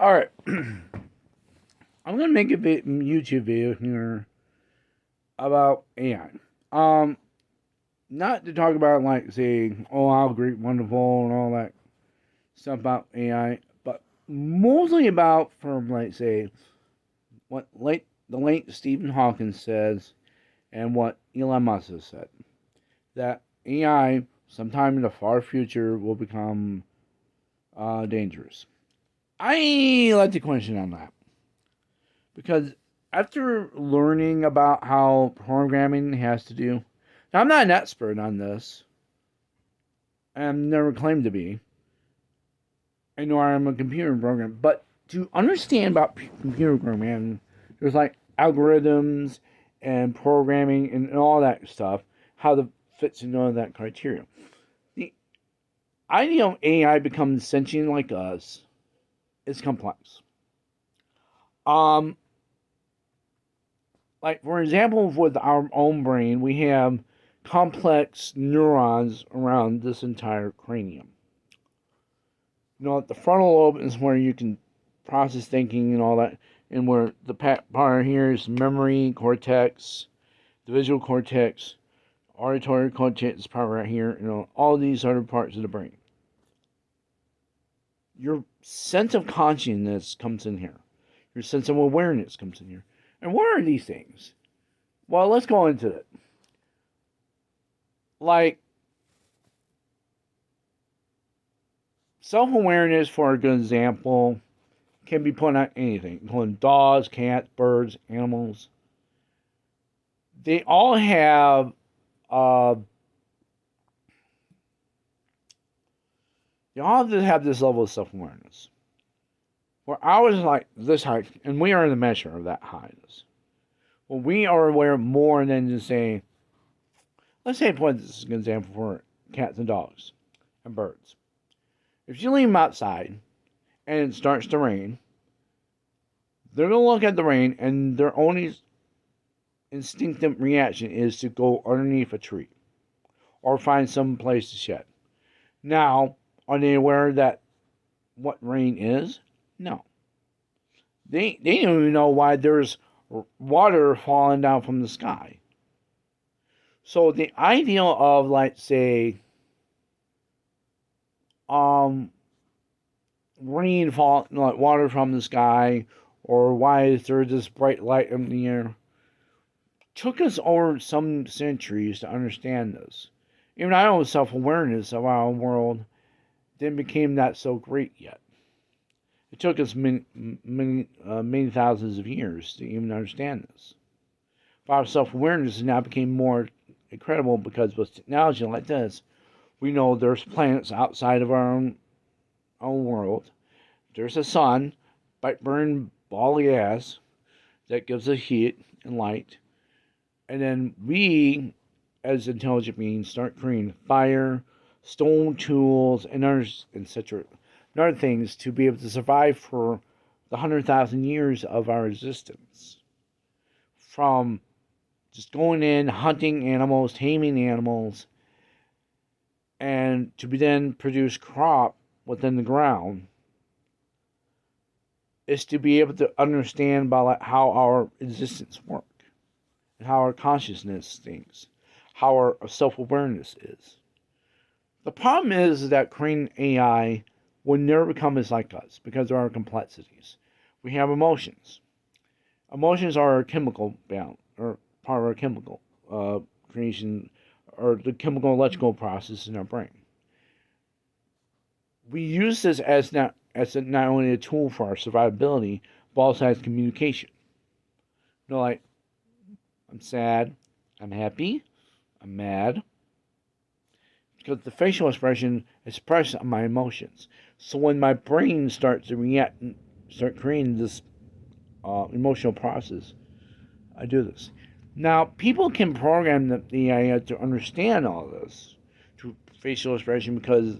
All right. I'm gonna make a YouTube video here about AI. Um, Not to talk about like say, oh, how great, wonderful, and all that stuff about AI, but mostly about from like say what the late Stephen Hawking says and what Elon Musk has said that AI sometime in the far future will become dangerous. I like to question on that because after learning about how programming has to do, now I'm not an expert on this. I'm never claimed to be. I know I'm a computer programmer, but to understand about computer programming, there's like algorithms and programming and all that stuff, how the fits into all that criteria. The idea of AI becoming sentient like us is complex. Um, like for example, with our own brain, we have complex neurons around this entire cranium. The frontal lobe is where you can process thinking and all that, and where the part here is memory cortex, the visual cortex, auditory cortex part right here, all these other parts of the brain. Your sense of consciousness comes in here. Your sense of awareness comes in here. And what are these things? Well, let's go into it. Like, self-awareness, for a good example, can be put on anything, including dogs, cats, birds, animals. They all have this level of self-awareness. Where ours is like this height, and we are in the measure of that highness. Well, we are aware more than just saying, let's say, for this is an example for cats and dogs and birds. If you leave them outside and it starts to rain, they're going to look at the rain, and their only instinctive reaction is to go underneath a tree or find some place to shed. Now, are they aware that what rain is? No. They don't even know why there's water falling down from the sky. So the idea of, like, say, rain fall, like water from the sky, or why is there this bright light in the air, took us over some centuries to understand this. Even our own self-awareness of our own world didn't become that so great yet. It took us many thousands of years to even understand this. But our self-awareness now became more incredible because with technology like this, we know there's planets outside of our own world. There's a sun, bright burning ball of gas that gives us heat and light. And then we, as intelligent beings, start creating fire, stone tools, and others, etc. and other things to be able to survive for the 100,000 years of our existence. From just going in, hunting animals, taming animals, and to then produce crop within the ground, is to be able to understand about how our existence works, and how our consciousness thinks, how our self-awareness is. The problem is that creating AI will never become as like us because there are complexities. We have emotions. Emotions are a chemical bound, or part of our chemical creation, or the chemical electrical process in our brain. We use this as not only a tool for our survivability, but also as communication. Like, I'm sad, I'm happy, I'm mad, because the facial expression expresses my emotions. So when my brain starts to react and start creating this emotional process, I do this. Now, people can program the AI to understand all this through facial expression because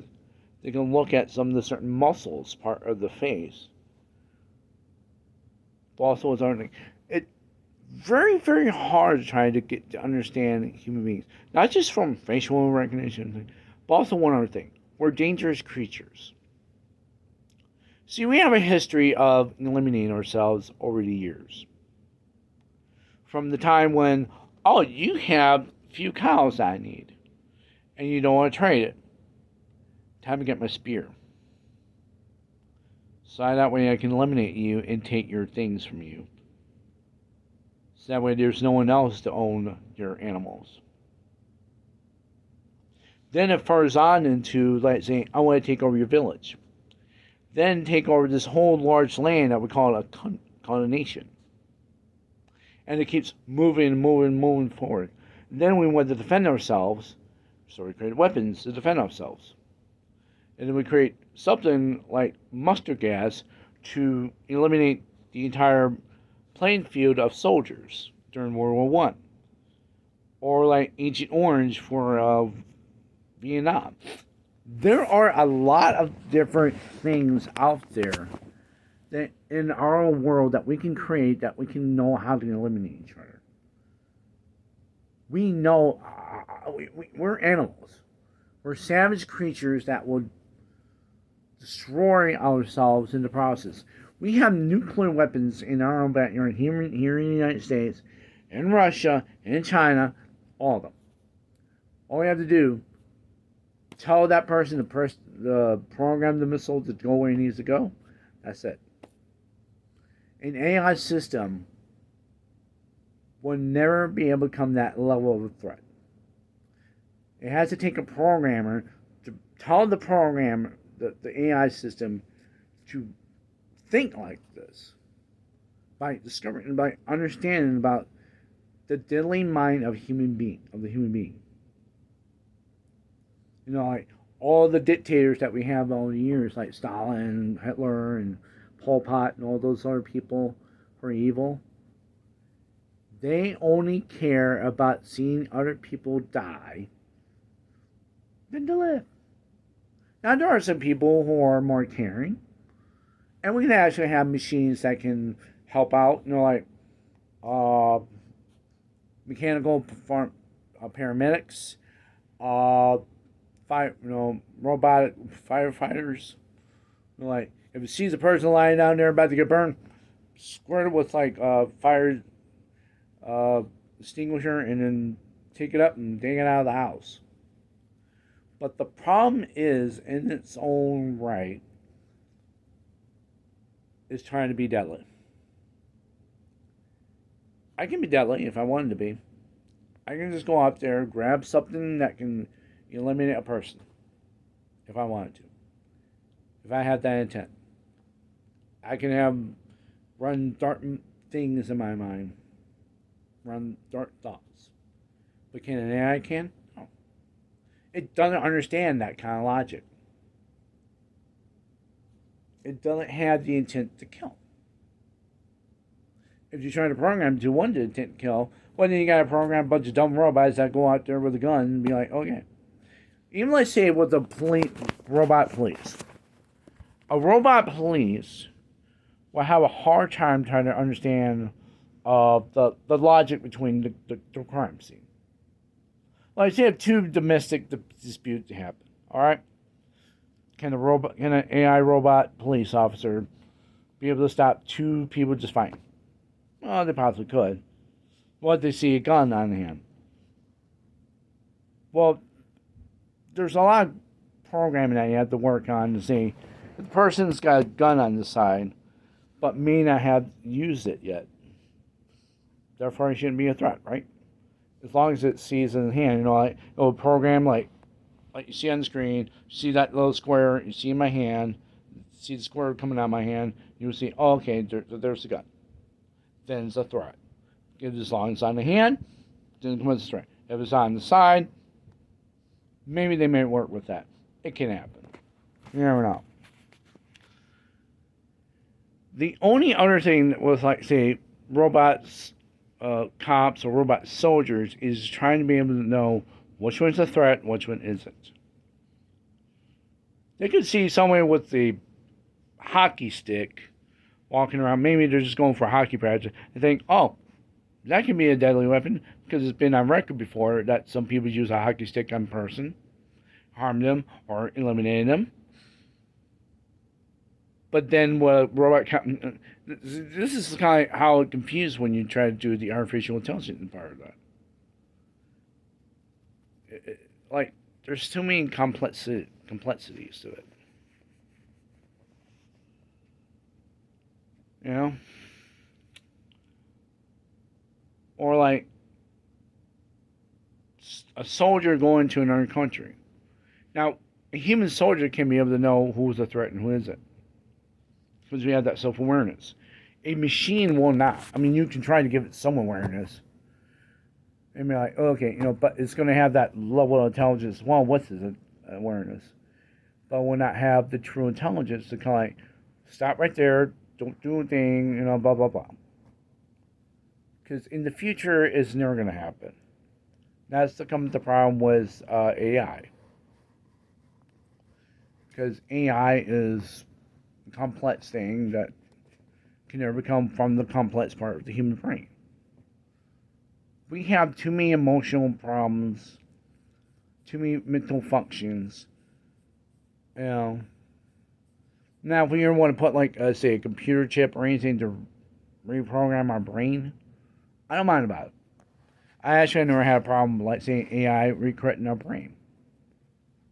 they can look at some of the certain muscles part of the face. But also, it's very, very hard to try to get to understand human beings, not just from facial recognition, but also one other thing: we're dangerous creatures. See, we have a history of eliminating ourselves over the years. From the time when, oh, you have a few cows I need, and you don't want to trade it. Time to get my spear. So that way I can eliminate you and take your things from you. So that way there's no one else to own your animals. Then it furs on into, like, saying, I want to take over your village. Then take over this whole large land that we call a nation. And it keeps moving forward. And then we want to defend ourselves, so we create weapons to defend ourselves. And then we create something like mustard gas to eliminate the entire playing field of soldiers during World War One, or like Agent Orange for Vietnam. There are a lot of different things out there that in our own world that we can create, that we can know how to eliminate each other. We know we're animals. We're savage creatures that will destroy ourselves in the process. We have nuclear weapons in our own backyard here in the United States, in Russia, in China, all of them. All we have to do, tell that person to program the missile to go where it needs to go. That's it. An AI system will never be able to become that level of a threat. It has to take a programmer to tell the programmer, the AI system, to think like this, by discovering, by understanding about the deadly mind of the human being. You know, like all the dictators that we have over the years, like Stalin, Hitler, and Pol Pot, and all those other people who are evil. They only care about seeing other people die than to live. Now, there are some people who are more caring, and we can actually have machines that can help out, you know, like mechanical paramedics, robotic firefighters. You know, like if it sees a person lying down there about to get burned, squirt it with like fire extinguisher, and then take it up and dig it out of the house. But the problem is, in its own right, is trying to be deadly. I can be deadly if I wanted to be. I can just go out there, grab something that can eliminate a person if I wanted to. If I had that intent. I can run dark things in my mind. Run dark thoughts. But can an AI can? No. It doesn't understand that kind of logic. It doesn't have the intent to kill. If you're trying to program to one intent to kill, well, then you got to program a bunch of dumb robots that go out there with a gun and be like, okay. Even let's say with the robot police. A robot police will have a hard time trying to understand the logic between the crime scene. Like, say, if two domestic disputes happen, all right? Can an AI robot police officer be able to stop two people just fighting? Well, they possibly could. What if they see a gun on hand? Well, there's a lot of programming that you have to work on to see if the person's got a gun on the side, but may not have used it yet. Therefore, it shouldn't be a threat, right? As long as it sees it in hand, you know, like it'll program like you see on the screen, you see that little square, you see in my hand, see the square coming out of my hand, you'll see, oh, okay, there's the gun. Then it's a threat. As long as it's on the hand, then it comes a threat. If it's on the side, maybe they may work with that. It can happen. You never know. The only other thing that was like, say, robots, cops, or robot soldiers is trying to be able to know which one's a threat and which one isn't. They could see someone with the hockey stick walking around. Maybe they're just going for a hockey practice and think, oh, that can be a deadly weapon because it's been on record before that some people use a hockey stick on a person, harm them, or eliminate them. But then what robot? This is kind of how it confused when you try to do the artificial intelligence part of that. Like, there's too many complexities to it. You know, or like a soldier going to another country. Now, a human soldier can be able to know who's a threat and who isn't, because we have that self awareness. A machine will not. I mean, you can try to give it some awareness and be like, okay, but it's going to have that level of intelligence. Well, what's its awareness? But will not have the true intelligence to kind of like stop right there, don't do anything, blah blah blah. Because in the future, it's never going to happen. That's the problem with AI. Because AI is a complex thing that can never come from the complex part of the human brain. We have too many emotional problems, too many mental functions. You know. Now, if we ever want to put, like, say, a computer chip or anything to reprogram our brain, I don't mind about it. I actually never had a problem, like, saying AI recorrecting our brain.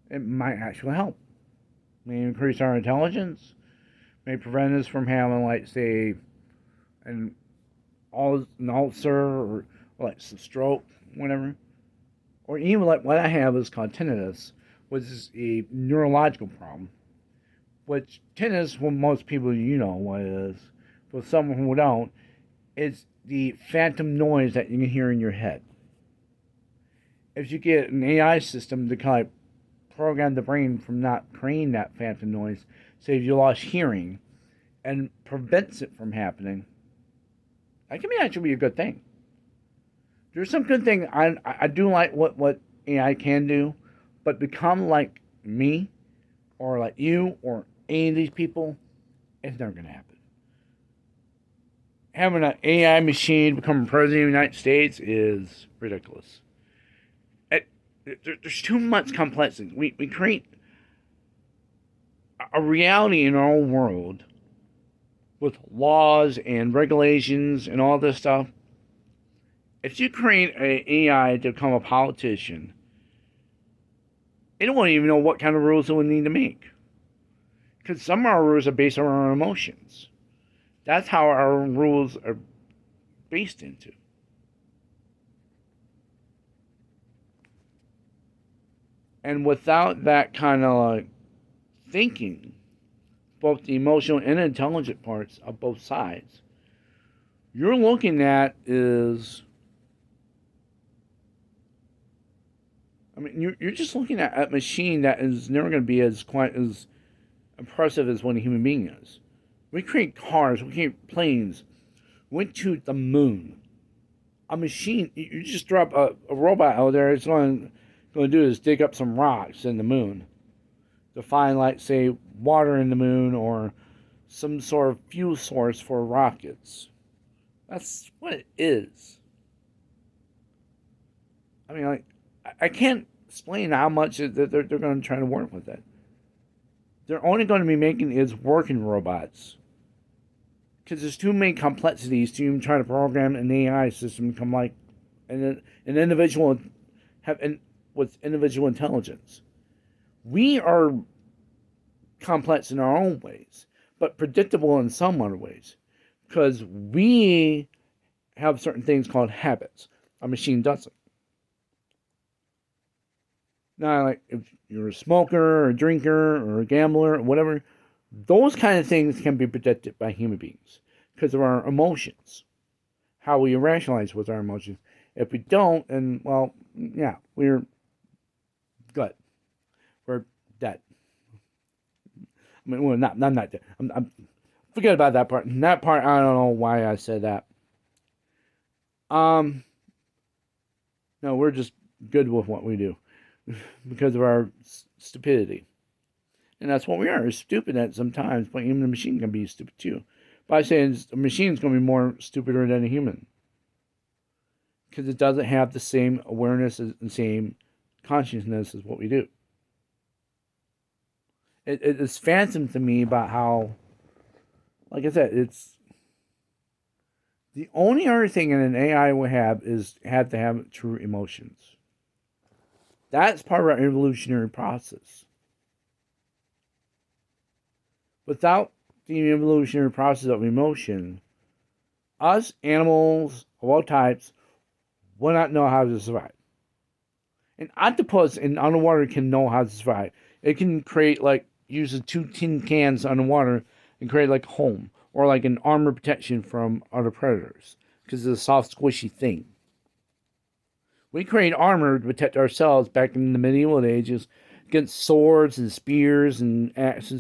It might actually help. May increase our intelligence, may prevent us from having, like, say, an ulcer or like some stroke, whatever. Or even like what I have is called tinnitus, which is a neurological problem. Which tinnitus, when most people what it is, but some who don't, it's the phantom noise that you can hear in your head. If you get an AI system to kind of program the brain from not creating that phantom noise, say if you lost hearing, and prevents it from happening, that can actually be a good thing. There's some good thing. I do like what AI can do, but become like me, or like you, or any of these people, it's never gonna happen. Having an AI machine become president of the United States is ridiculous. There's too much complexity. We create a reality in our own world with laws and regulations and all this stuff. If you create an AI to become a politician, it won't even know what kind of rules it would need to make. Because some of our rules are based on our emotions. That's how our rules are based into. And without that kind of like thinking, both the emotional and intelligent parts of both sides, you're looking at is, I mean, you're just looking at a machine that is never going to be as quite as impressive as what a human being is. We create cars, we create planes, went to the moon. A machine, you just drop a robot out there, it's going to do is dig up some rocks in the moon to find, like, say, water in the moon or some sort of fuel source for rockets. That's what it is. I mean, like, I can't explain how much that they're going to try to work with it. They're only going to be making is working robots. Because there's too many complexities to even try to program an AI system to come like an individual with individual intelligence. We are complex in our own ways, but predictable in some other ways. Because we have certain things called habits. A machine doesn't. Now, like, if you're a smoker, or a drinker, or a gambler, or whatever, those kind of things can be predicted by human beings because of our emotions, how we rationalize with our emotions. If we don't, then, well, yeah, we're good. We're dead. I mean, well, I'm not dead. I'm forget about that part. That part, I don't know why I said that. No, we're just good with what we do because of our stupidity. And that's what we are. We're stupid at sometimes, but even the machine can be stupid too. By saying a machine's going to be more stupider than a human. Because it doesn't have the same awareness and the same consciousness as what we do. It's phantom to me about how like I said, it's the only other thing an AI will have is have to have true emotions. That's part of our evolutionary process. Without the evolutionary process of emotion, us animals of all types will not know how to survive. An octopus in underwater can know how to survive. It can create like use the 2 tin cans underwater and create like a home or like an armor protection from other predators because it's a soft, squishy thing. We create armor to protect ourselves back in the medieval ages against swords and spears and axes